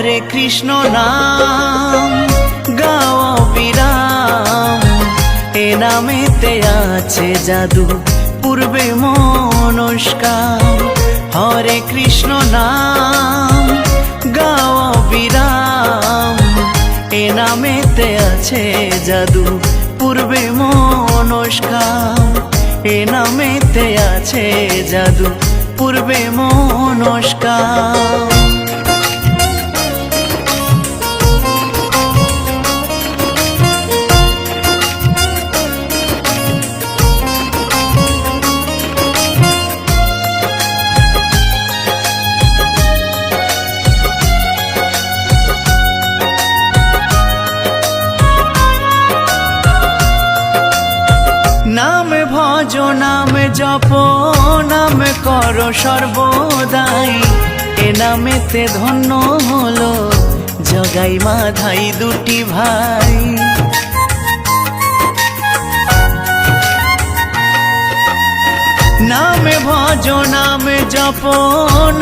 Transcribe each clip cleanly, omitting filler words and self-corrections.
হরে কৃষ্ণ নাম গাও বিরাম, এ নামেতে আছে জাদু পূর্বে মনস্কার। হরে কৃষ্ণ নাম গাও বিরাম, এ নামেতে আছে জাদু পূর্বে মনস্কার। এ নামেতে আছে জাদু পূর্বে মনস্কার। নাম ভজ নাম জপ নাম কর সর্বদাই, এ নামেতে ধন্য হলো জগাই মাধাই দুটি ভাই। নাম ভজ নাম জপ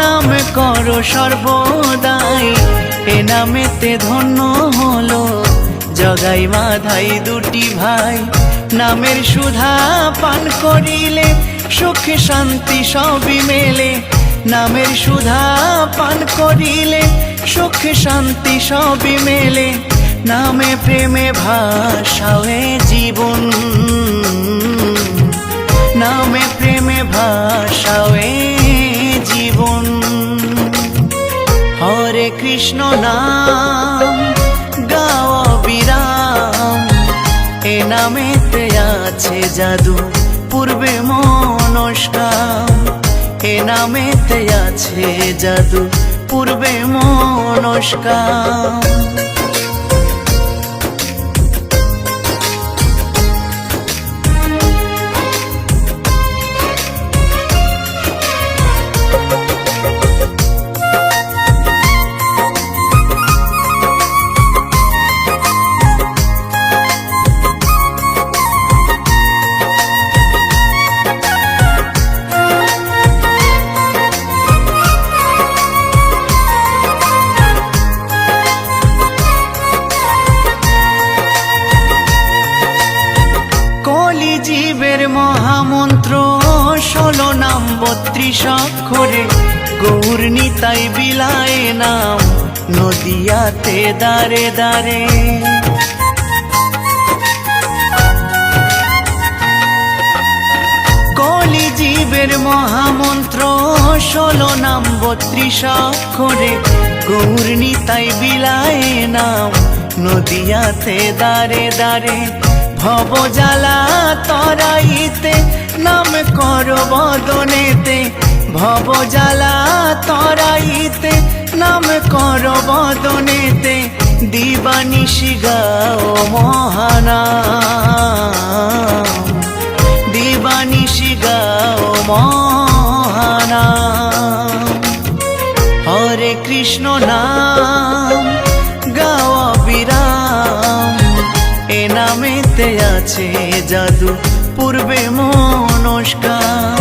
নাম কর সর্বদাই, এ নামেতে ধন্য হলো জগাই মাধাই দুটি ভাই। নামের সুধা পান করিলে সুখ শান্তি সবই মেলে, নামের সুধা পান করিলে সুখ শান্তি সবই মেলে। নামে প্রেমে ভাসাবে জীবন, নামে প্রেমে ভাসাবে জীবন। হরে কৃষ্ণ নাম গাও বিরাম, এ নামেতে আছে জাদু পূর্বে মনস্কার। এ নামেতে আছে জাদু পূর্বে মনস্কার। জীবের মহামন্ত্র 16 নাম 32 অক্ষরে, গৌর নিতাই বিলায় নাম নদিয়াতে দারে দারে। কলি জীবের মহামন্ত্র 16 নাম 32 অক্ষরে, গৌর নিতাই বিলায় নাম নদিয়াতে দারে দারে। ভব জ্বালা তরাইতে নাম কর বদনেতে, ভব জ্বালা তরাইতে নাম কর বদনেতে। দিবানিশি গাও মহানাম, দিবানিশি গাও মহানাম। হরে কৃষ্ণ নাম গাও বিরাম, এ নামেতে আছে জাদু পূর্বে মনস্কার।